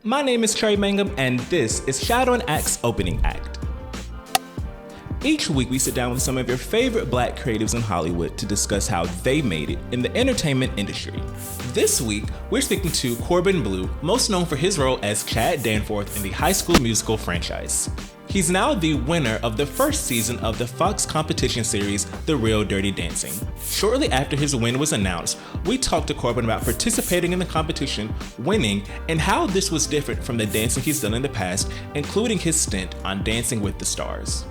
My name is Trey Mangum, and this is Shadow and Act's Opening Act. Each week, we sit down with some of your favorite Black creatives in Hollywood to discuss how they made it in the entertainment industry. This week, we're speaking to Corbin Bleu, most known for his role as Chad Danforth in the High School Musical franchise. He's now the winner of the first season of the Fox competition series, The Real Dirty Dancing. Shortly after his win was announced, we talked to Corbin about participating in the competition, winning, and how this was different from the dancing he's done in the past, including his stint on Dancing with the Stars.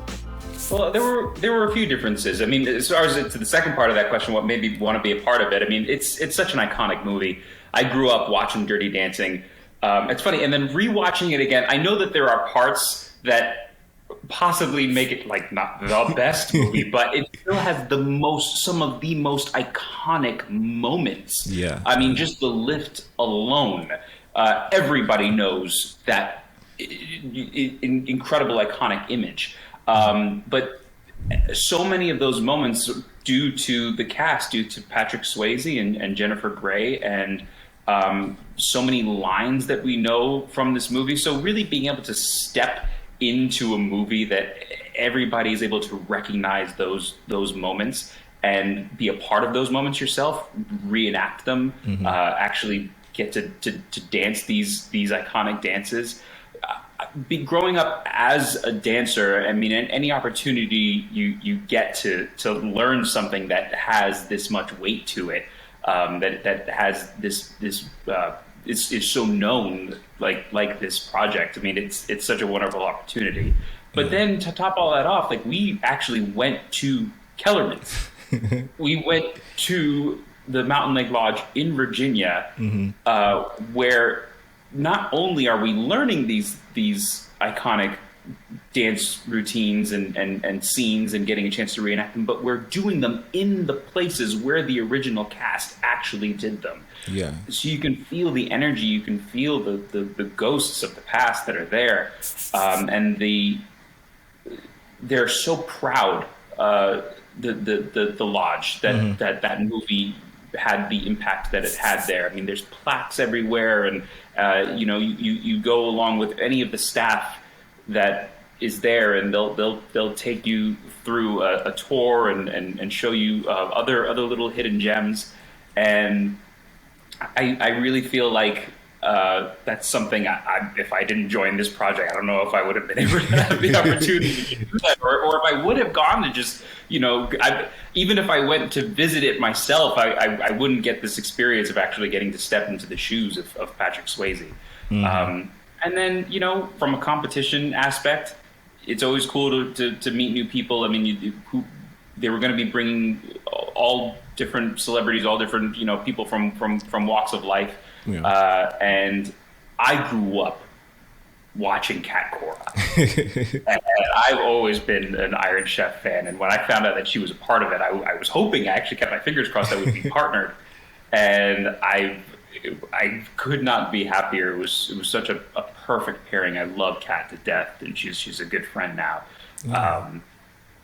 Well, there were a few differences. I mean, as far as to the second part of that question, what made me want to be a part of it, I mean, it's such an iconic movie. I grew up watching Dirty Dancing. It's funny, and then rewatching it again, I know that there are parts that possibly make it like not the best movie, but it still has some of the most iconic moments. Yeah. I mean, just the lift alone. Everybody knows that incredible iconic image. But so many of those moments due to the cast, due to Patrick Swayze and Jennifer Grey, and so many lines that we know from this movie. So really being able to step into a movie that everybody is able to recognize those moments and be a part of those moments yourself, reenact them, actually get to dance these iconic dances. Growing up as a dancer, I mean, any opportunity you get to learn something that has this much weight to it, that has this is so known like this project. I mean, it's such a wonderful opportunity. But then to top all that off, like we actually went to Kellerman's. We went to the Mountain Lake Lodge in Virginia, where not only are we learning these iconic dance routines and scenes and getting a chance to reenact them, but we're doing them in the places where the original cast actually did them. Yeah. So you can feel the energy, you can feel the ghosts of the past that are there, and they're so proud. The lodge that movie had the impact that it had there. I mean, there's plaques everywhere, and you go along with any of the staff that is there, and they'll take you through a tour and show you other little hidden gems. And I really feel like that's something if I didn't join this project, I don't know if I would have been able to have the opportunity to do that, or if I would have gone to just, even if I went to visit it myself, I wouldn't get this experience of actually getting to step into the shoes of Patrick Swayze. And then, from a competition aspect, it's always cool to meet new people. I mean, they were going to be bringing all different celebrities, all different, people from walks of life. Yeah. And I grew up watching Cat Cora. And I've always been an Iron Chef fan. And when I found out that she was a part of it, I was hoping, I actually kept my fingers crossed that we'd be partnered. And I could not be happier. It was such a perfect pairing. I love Cat to death, and she's a good friend now. Yeah.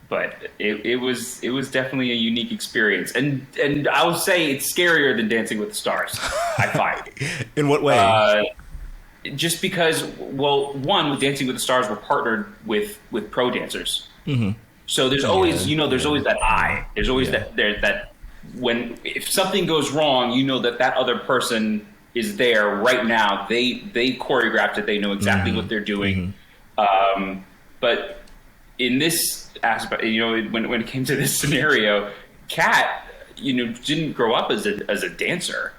But it was definitely a unique experience, and I would say it's scarier than Dancing with the Stars. I find. In what way? Just because, well, one, with Dancing with the Stars, we're partnered with pro dancers. So there's always there's always that eye. There's always that when if something goes wrong, that other person is there right now. They choreographed it. They know exactly what they're doing. But in this aspect, when it came to this scenario, Kat, didn't grow up as a dancer.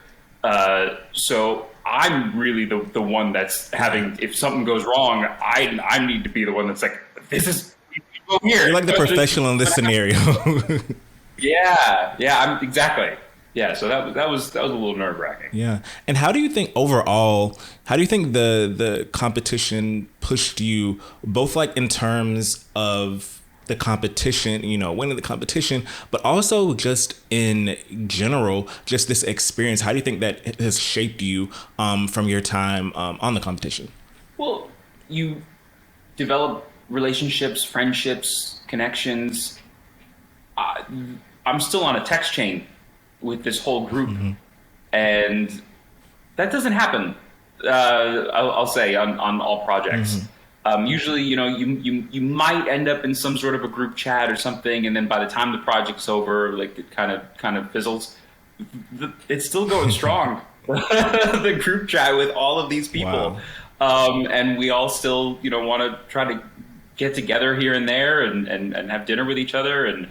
So I'm really the one that's having, if something goes wrong, I need to be the one that's like, this is go here. You're like the professional in this scenario. Yeah, exactly. Yeah, so that was a little nerve-wracking. Yeah. And how do you think overall, the competition pushed you, both like in terms of the competition, winning the competition, but also just in general, just this experience? How do you think that has shaped you from your time on the competition? Well, you develop relationships, friendships, connections. I'm still on a text chain with this whole group, and that doesn't happen I'll say on all projects. Usually, you might end up in some sort of a group chat or something, and then by the time the project's over, like it kind of fizzles. It's still going strong. The group chat with all of these people, and we all still want to try to get together here and there and have dinner with each other, and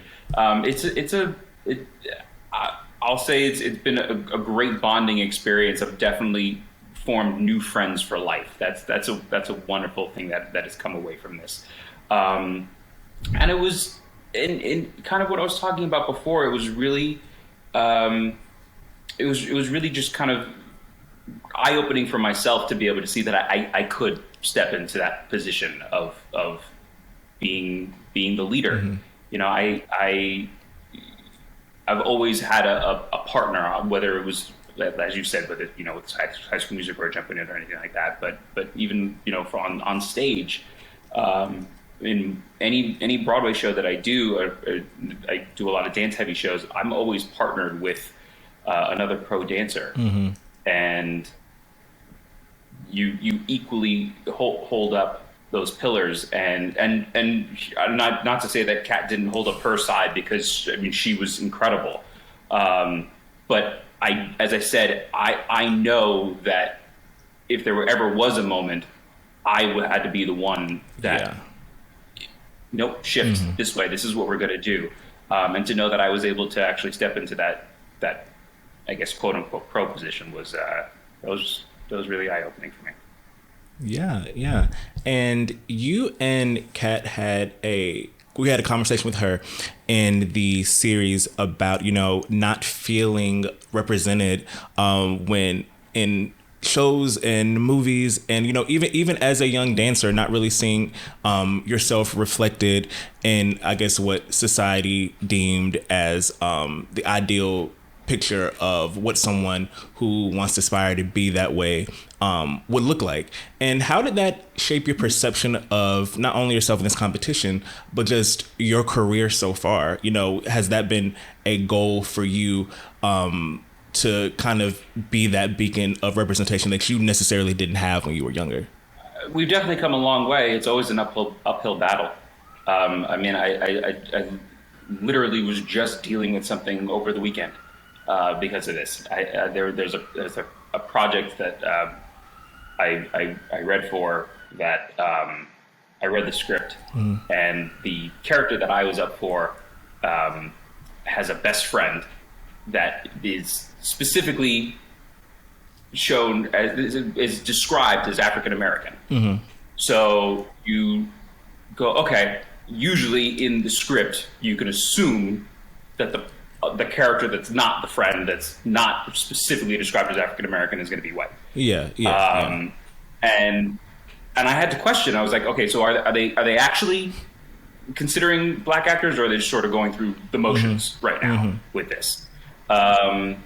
I'll say it's been a great bonding experience. I've definitely formed new friends for life. That's a wonderful thing that has come away from this. And it was in kind of what I was talking about before. It was really it was really just kind of eye-opening for myself to be able to see that I could step into that position of being the leader. I've always had a partner, whether it was, as you said, with High School Musical or Jumping In or anything like that. But even on stage, in any Broadway show that I do, I do a lot of dance-heavy shows. I'm always partnered with another pro dancer, and you equally hold up those pillars, and not to say that Kat didn't hold up her side, because she was incredible, but as I said, I know that if there ever was a moment, I had to be the one that nope, shift this way, this is what we're going to do, and to know that I was able to actually step into that I guess quote unquote pro position was really eye-opening for me. Yeah. And you and Kat had a conversation with her in the series about, not feeling represented when in shows and movies, and, even as a young dancer, not really seeing yourself reflected in, I guess, what society deemed as the ideal picture of what someone who wants to aspire to be that way would look like. And how did that shape your perception of not only yourself in this competition, but just your career so far? Has that been a goal for you to kind of be that beacon of representation that you necessarily didn't have when you were younger? We've definitely come a long way. It's always an uphill battle. I literally was just dealing with something over the weekend because of this. There's a project that I read for that I read the script, and the character that I was up for has a best friend that is specifically shown as is described as African American. So you go, okay, usually in the script you can assume that the character that's not the friend, that's not specifically described as African American, is going to be white. And I had to question. I was like, okay, so are they actually considering black actors, or are they just sort of going through the motions right now with this? And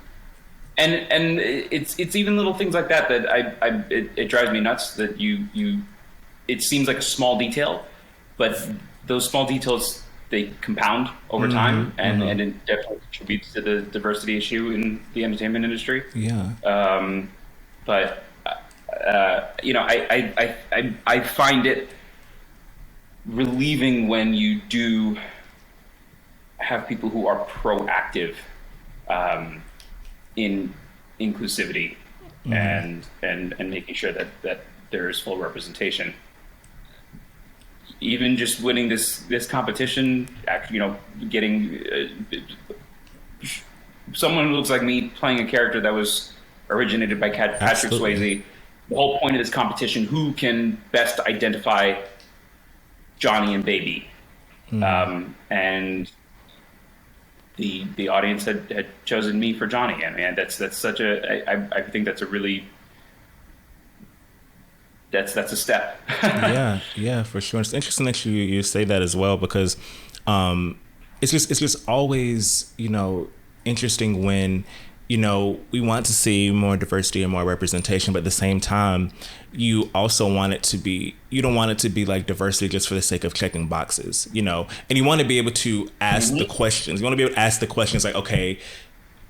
it's even little things like that it drives me nuts that it seems like a small detail, but those small details, they compound over time, and it definitely contributes to the diversity issue in the entertainment industry. But I find it relieving when you do have people who are proactive in inclusivity and making sure that there is full representation. Even just winning this competition, getting someone who looks like me playing a character that was originated by Patrick Swayze. The whole point of this competition: who can best identify Johnny and Baby? And the audience had chosen me for Johnny, and that's such a. I think that's a really. That's a step. yeah, for sure. It's interesting that you say that as well, because it's just always interesting when we want to see more diversity and more representation, but at the same time you also want it to be, you don't want it to be like diversity just for the sake of checking boxes, and you want to be able to ask the questions. You want to be able to ask the questions like, okay,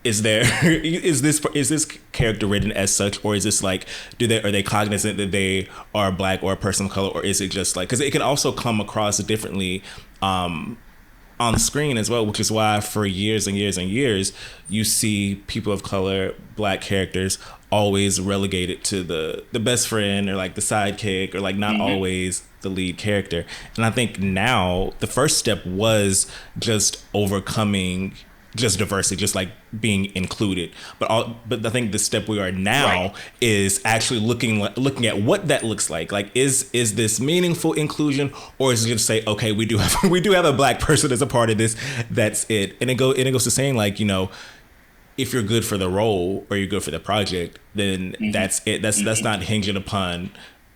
is there is this character written as such, or is this like are they cognizant that they are black or a person of color, or is it just like, because it can also come across differently on screen as well, which is why for years and years and years you see people of color, black characters always relegated to the best friend or like the sidekick, or like not always the lead character. And I think now the first step was just overcoming just diversity, just like being included. But I think the step we are now is actually looking at what that looks like. Like, is this meaningful inclusion, or is it just say, okay, we do have a black person as a part of this. That's it. And it goes to saying, like, you know, if you're good for the role or you're good for the project, then that's it. That's not hinging upon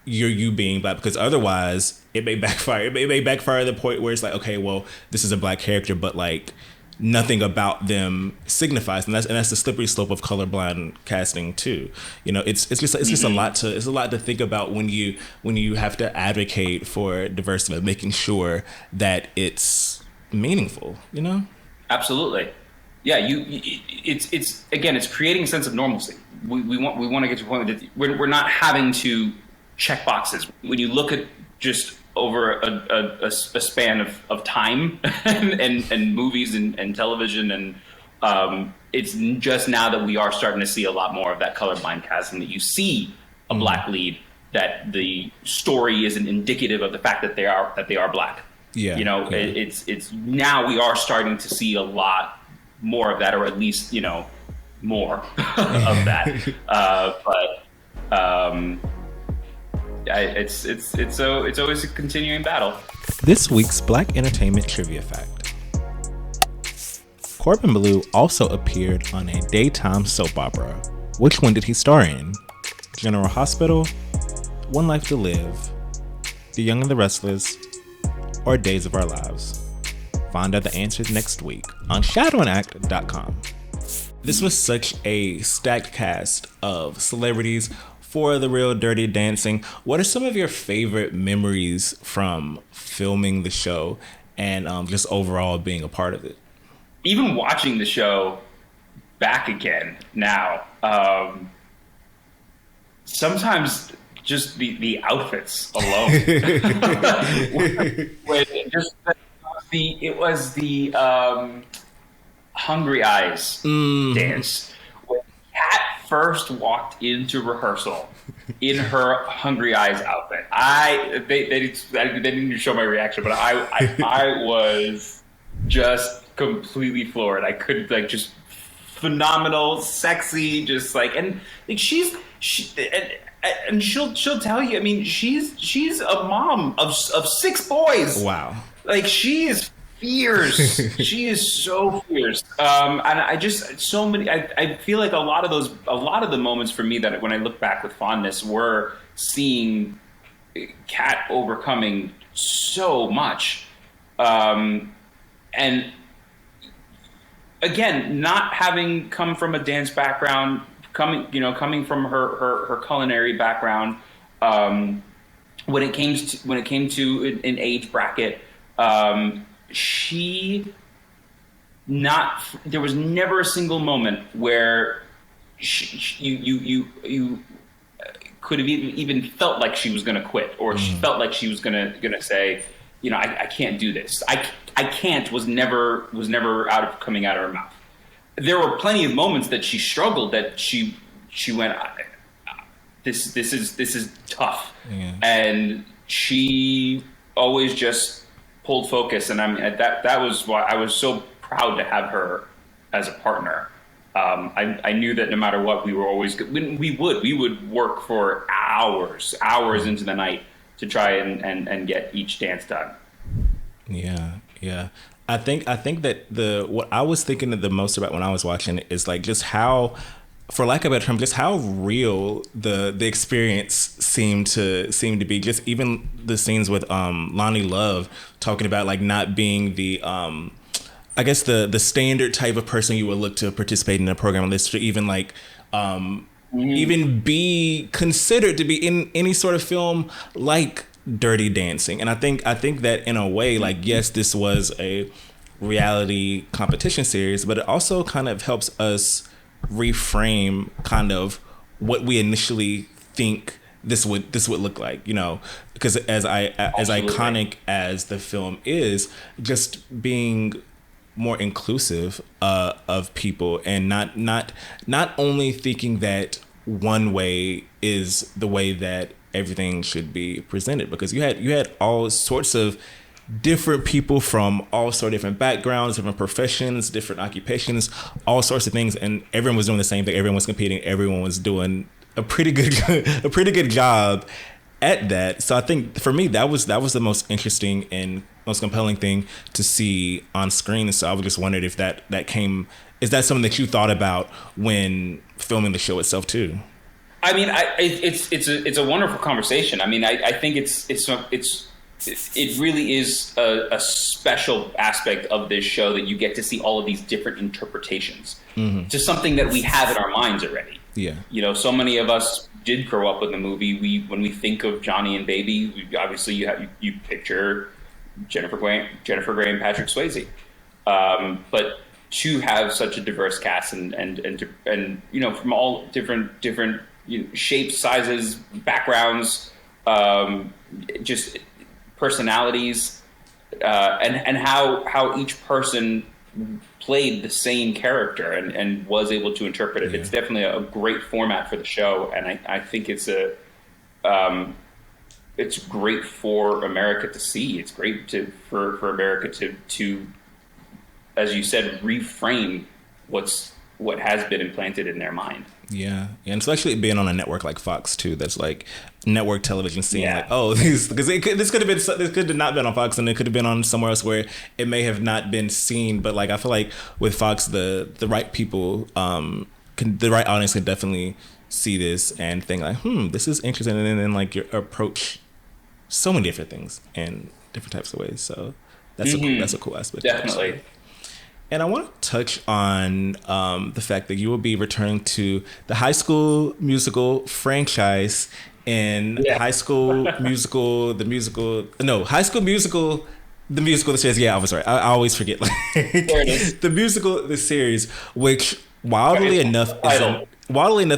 you being black, because otherwise it may backfire. It may backfire to the point where it's like, okay, well, this is a black character, but like nothing about them signifies, and that's the slippery slope of colorblind casting too. You know, it's just a lot to think about when you have to advocate for diversity, making sure that it's meaningful. You know, absolutely. Yeah, it's creating a sense of normalcy. We want to get to a point that we're not having to check boxes. When you look at just over a span of time and movies and television, and it's just now that we are starting to see a lot more of that colorblind casting, that you see a black lead, that the story isn't indicative of the fact that they are black. Yeah, you know, it's now we are starting to see a lot more of that, or at least, you know, more of that. It's always a continuing battle. This week's Black Entertainment Trivia Fact. Corbin Bleu also appeared on a daytime soap opera. Which one did he star in? General Hospital, One Life to Live, The Young and the Restless, or Days of Our Lives? Find out the answers next week on shadowandact.com. This was such a stacked cast of celebrities for the real Dirty Dancing. What are some of your favorite memories from filming the show and just overall being a part of it? Even watching the show back again now, sometimes just the outfits alone. It was the Hungry Eyes dance. When Kat first walked into rehearsal in her Hungry Eyes outfit, they didn't show my reaction, but I was just completely floored. I couldn't, like, just phenomenal, sexy, just like, and like and she'll tell you, I mean, she's a mom of 6 boys. Wow. Like, she is fierce. She is so fierce. And I just, so many, I feel like a lot of the moments for me that when I look back with fondness were seeing Kat overcoming so much. And again, not having come from a dance background, coming from her culinary background, when it came to an age bracket, there was never a single moment where you could have even felt like she was going to quit, or she felt like she was going to say, you know, I can't do this. I can't was never coming out of her mouth. There were plenty of moments that she struggled, that she went, this is tough. Yeah. And she always just pulled focus, and I mean, that was why I was so proud to have her as a partner. I knew that no matter what, we were always good. We would work for hours into the night to try and get each dance done. Yeah. I think that what I was thinking the most about when I was watching it is like just how, for lack of a better term, just how real the experience seemed to be. Just even the scenes with Lonnie Love talking about like not being the I guess the standard type of person you would look to participate in a program like this, to even like even be considered to be in any sort of film like Dirty Dancing. And I think that in a way, like, yes, this was a reality competition series, but it also kind of helps us reframe kind of what we initially think this would look like, you know, because as iconic as the film is, just being more inclusive of people, and not only thinking that one way is the way that everything should be presented, because you had all sorts of different people from all sorts of different backgrounds, different professions, different occupations, all sorts of things, and everyone was doing the same thing. Everyone was competing. Everyone was doing a pretty good job at that. So I think for me that was the most interesting and most compelling thing to see on screen. So I was just wondered if is that something that you thought about when filming the show itself too? I mean, it's a wonderful conversation. I mean, I think it really is a special aspect of this show that you get to see all of these different interpretations to something that we have in our minds already. Yeah. You know, so many of us did grow up with the movie. When we think of Johnny and Baby, obviously you picture Jennifer Grey and Patrick Swayze. But to have such a diverse cast and you know, from all different shapes, sizes, backgrounds, just personalities, and how each person played the same character and was able to interpret it. Yeah. It's definitely a great format for the show, and I think it's great for America to see. It's great for America to, as you said, reframe what has been implanted in their mind. Yeah, and especially being on a network like Fox too, that's like network television, seeing like, oh, this could have not been on Fox, and it could have been on somewhere else where it may have not been seen. But like, I feel like with Fox, the right people, the right audience can definitely see this and think like, this is interesting, and then like you approach so many different things in different types of ways. So that's a cool aspect. Definitely. And I want to touch on the fact that you will be returning to the High School Musical franchise in High School Musical, the series. Yeah, I was right. I always forget. Like, there it is. The series, which wildly enough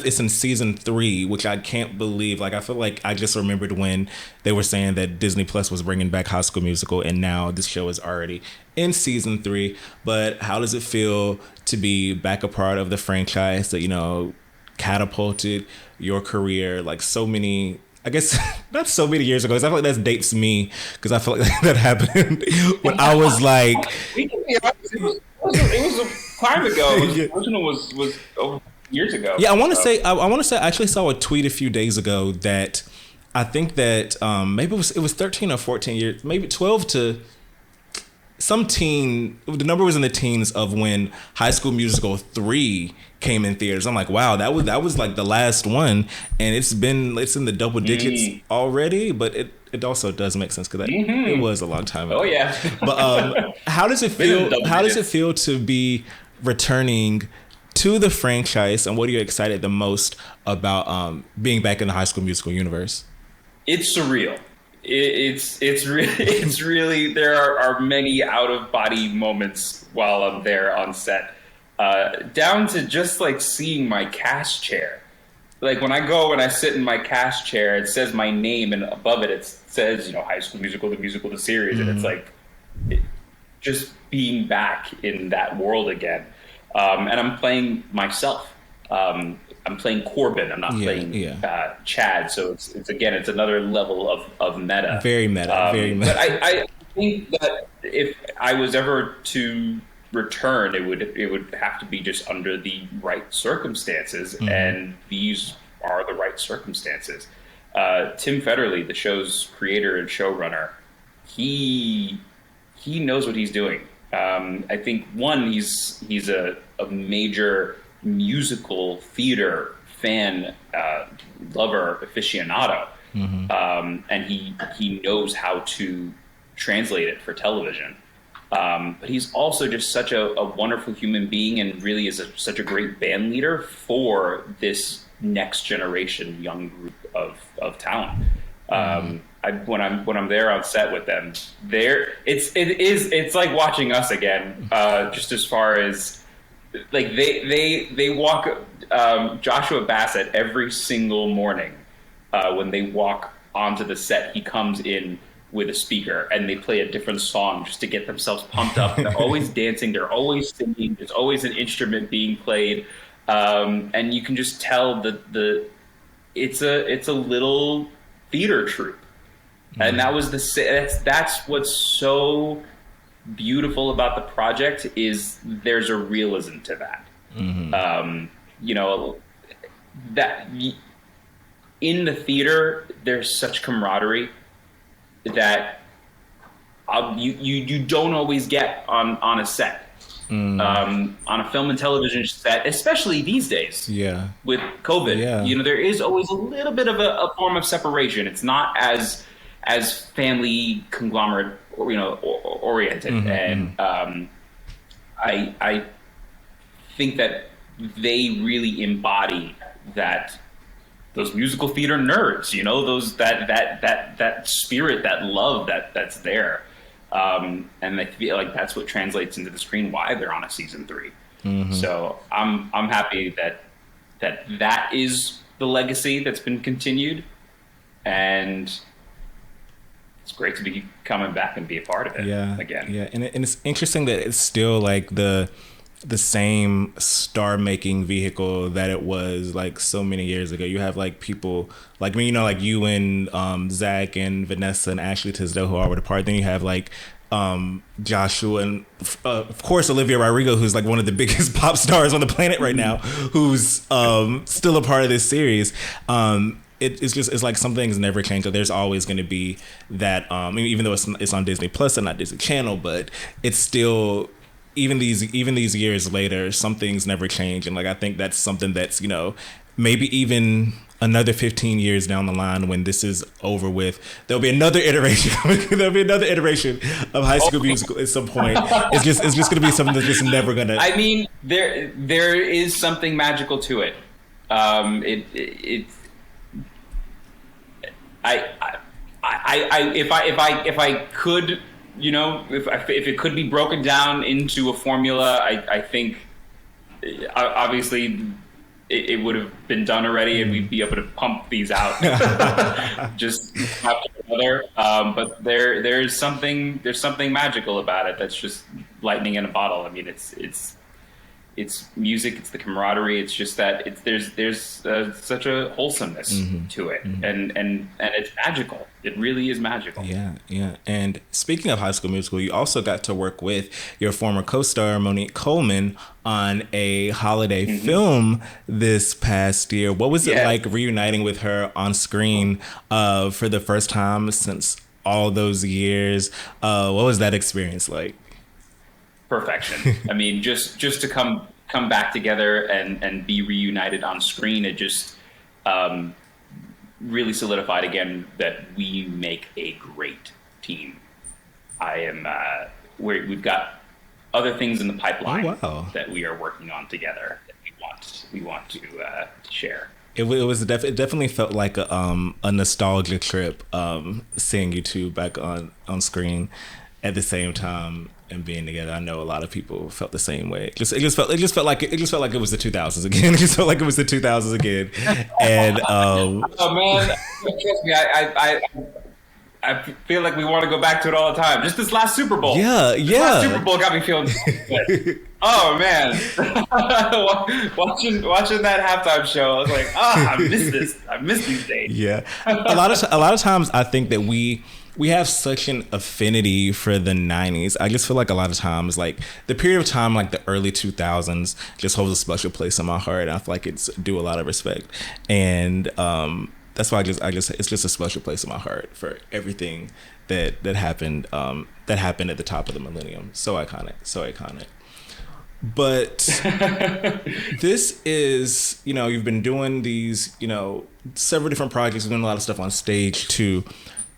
is in season 3, which I can't believe. Like, I feel like I just remembered when they were saying that Disney Plus was bringing back High School Musical, and now this show is already in season 3. But how does it feel to be back a part of the franchise that, you know, catapulted your career like so many, I guess not so many years ago, because I feel like that dates me, because I feel like that happened when I was like, it was a time ago. The original was over years ago. Yeah, I want to say I actually saw a tweet a few days ago that I think that maybe it was 13 or 14 years, maybe 12 to some teen. The number was in the teens of when High School Musical 3 came in theaters. I'm like, wow, that was like the last one, and it's in the double digits already. But it also does make sense because it was a long time ago. Oh yeah. But how does it feel? How does it feel to be returning to the franchise, and what are you excited the most about being back in the High School Musical universe? It's surreal. It's really there are many out of body moments while I'm there on set, down to just like seeing my cast chair. Like when I go and I sit in my cast chair, it says my name, and above it says, you know, High School Musical, the series, and it's like just being back in that world again. And I'm playing myself. I'm playing Corbin. I'm not playing Chad. So it's another level of meta. Very meta. Very meta. But I think that if I was ever to return, it would have to be just under the right circumstances, and these are the right circumstances. Tim Federle, the show's creator and showrunner, he knows what he's doing. I think he's a major musical theater fan, lover, aficionado, and he knows how to translate it for television. But he's also just such a wonderful human being, and really is such a great band leader for this next generation young group of talent. when I'm there on set with them, it's like watching us again. Just as far as like they walk Joshua Bassett every single morning when they walk onto the set. He comes in with a speaker and they play a different song just to get themselves pumped up. They're always dancing. They're always singing. There's always an instrument being played, and you can just tell that it's a little theater troupe. And that was that's what's so beautiful about the project is there's a realism to that. You know, that in the theater there's such camaraderie that you don't always get on a set. On a film and television set, especially these days, with COVID, you know, there is always a little bit of a form of separation. It's not as family conglomerate, you know, oriented, and I think that they really embody that. Those musical theater nerds, you know, those that spirit, that love that's there. And I feel like that's what translates into the screen why they're on a season 3. So I'm happy that is the legacy that's been continued, and it's great to be coming back and be a part of it again. Yeah, and it's interesting that it's still like the same star-making vehicle that it was like so many years ago. You have like people like me, you know, like you and Zach and Vanessa and Ashley Tisdale who are already part. Then you have like Joshua and of course Olivia Rodrigo, who's like one of the biggest pop stars on the planet right now, who's still a part of this series. It's like some things never change. So there's always going to be that, even though it's on Disney Plus and not Disney Channel, but it's still. Even these years later, some things never change, and like I think that's something that's, you know, maybe even another 15 years down the line when this is over with, there'll be another iteration. There'll be another iteration of High School Musical at some point. It's just going to be something that's just never gonna. I mean, there is something magical to it. If I could. You know, if it could be broken down into a formula, I think obviously it would have been done already, and we'd be able to pump these out just after another. But there's something magical about it that's just lightning in a bottle. I mean, it's music, it's the camaraderie, it's just that there's such a wholesomeness to it, and it's magical. It really is magical. Yeah. And speaking of High School Musical, you also got to work with your former co-star Monique Coleman on a holiday film this past year. What was it like reuniting with her on screen for the first time since all those years? What was that experience like? Perfection. I mean, just to come back together and be reunited on screen, it just really solidified again that we make a great team. We've got other things in the pipeline that we are working on together that we want to share. It definitely felt like a nostalgia trip, seeing you two back on screen at the same time and being together. I know a lot of people felt the same way. It just felt like it was the 2000s again. It just felt like it was the 2000s again. And oh man, trust me, I feel like we want to go back to it all the time. Just this last Super Bowl. Yeah. Last Super Bowl got me feeling good. Oh man, watching that halftime show, I was like, I miss this. I miss these days. Yeah, a lot of times I think that we have such an affinity for the 90s. I just feel like a lot of times, like the period of time, like the early 2000s, just holds a special place in my heart. And I feel like it's due a lot of respect, and that's why I just it's just a special place in my heart for everything that happened at the top of the millennium. So iconic. But this is, you know, you've been doing these, you know, several different projects, doing a lot of stuff on stage too.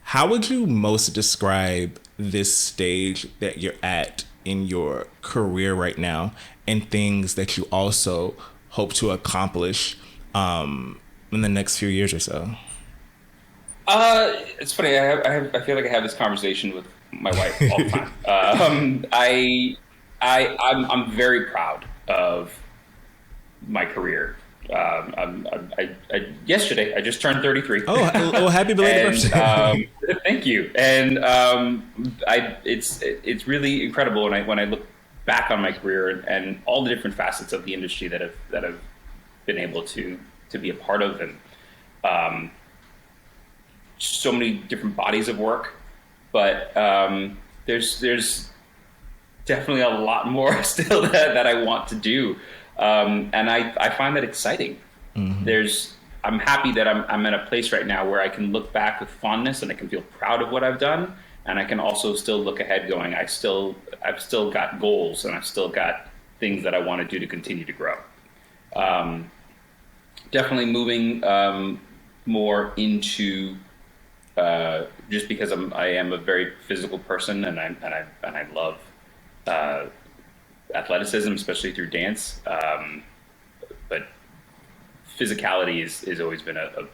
How would you most describe this stage that you're at in your career right now, and things that you also hope to accomplish in the next few years or so? It's funny. I feel like I have this conversation with my wife all the time. I'm very proud of my career. Yesterday I just turned 33. Oh, happy belated birthday! Thank you. And it's really incredible when I look back on my career and all the different facets of the industry that I've been able to be a part of, and so many different bodies of work. But there's definitely a lot more still that I want to do. And I find that exciting. I'm happy that I'm in a place right now where I can look back with fondness and I can feel proud of what I've done. And I can also still look ahead going, I've still got goals and I've still got things that I want to do to continue to grow. Definitely moving more into just because I am a very physical person and I love athleticism, especially through dance. But physicality has always been a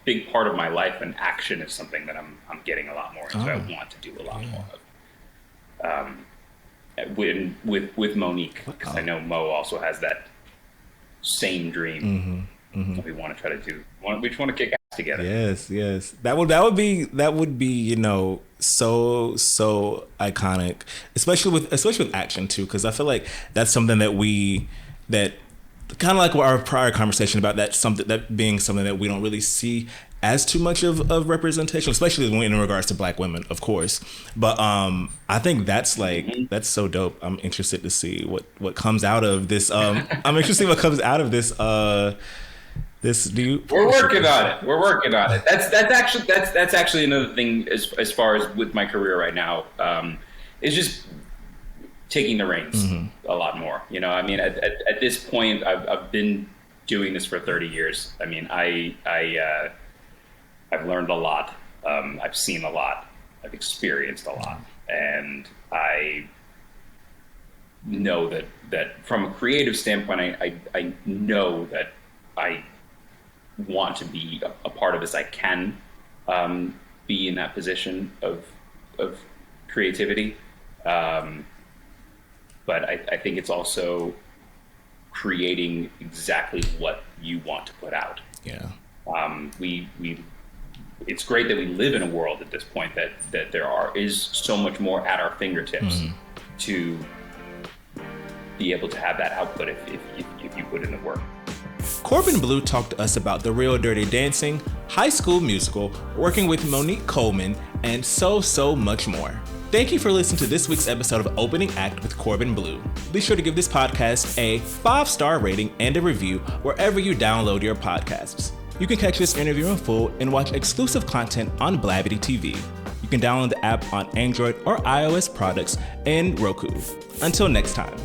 big part of my life, and action is something that I'm getting a lot more into. I want to do a lot more of. With Monique, because I know Mo also has that same dream. We want to try to do. We just want to kick ass together. Yes. That would be so iconic, especially with action too, because I feel like that's something that kind of like our prior conversation about that being something that we don't really see as too much of representation, especially in regards to Black women, of course. But I think that's that's so dope. I'm interested to see what comes out of this. I'm interested what comes out of this. This new. We're working on it. That's actually another thing as far as with my career right now. Is just taking the reins a lot more. I mean, at this point, I've been doing this for 30 years. I mean, I've learned a lot. I've seen a lot. I've experienced a lot, and I know that from a creative standpoint, I know that I want to be a part of this. I can be in that position of creativity. But I think it's also creating exactly what you want to put out. Yeah. It's great that we live in a world at this point that there is so much more at our fingertips to be able to have that output if you put in the work. Corbin Bleu talked to us about The Real Dirty Dancing, High School Musical, working with Monique Coleman, and so much more. Thank you for listening to this week's episode of Opening Act with Corbin Bleu. Be sure to give this podcast a 5-star rating and a review wherever you download your podcasts. You can catch this interview in full and watch exclusive content on BlavityTV. You can download the app on Android or iOS products and Roku. Until next time.